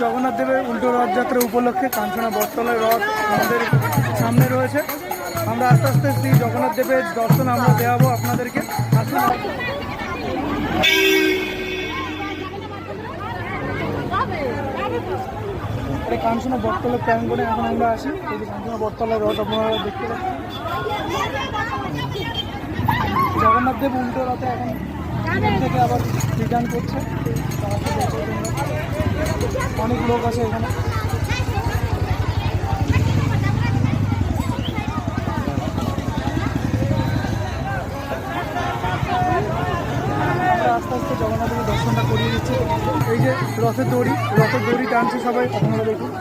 জগন্নাথ দেবের উল্টো রথযাত্রা উপলক্ষে কাঞ্চনা বটতলায় রথ আমাদের সামনে রয়েছে। আমরা আস্তে আস্তে শ্রী জগন্নাথ দেবের দর্শন আমরা দেওয়াবো আপনাদেরকে। আসুন। কাঞ্চনা বটতলা প্রাঙ্গণে এখন আমরা আসি। এই যে কাঞ্চনা বটতলার রথ আপনারা দেখতে পাচ্ছেন। জগন্নাথ দেব উল্টো রথে এখন থেকে আবার রিটার্ন করছে। অনেক লোক আছে এখানে। আস্তে আস্তে জগন্নাথ দেবের দর্শনটা করিয়ে দিচ্ছে। এই যে রথের দড়ি টানছে সবাই, আপনারা দেখুন।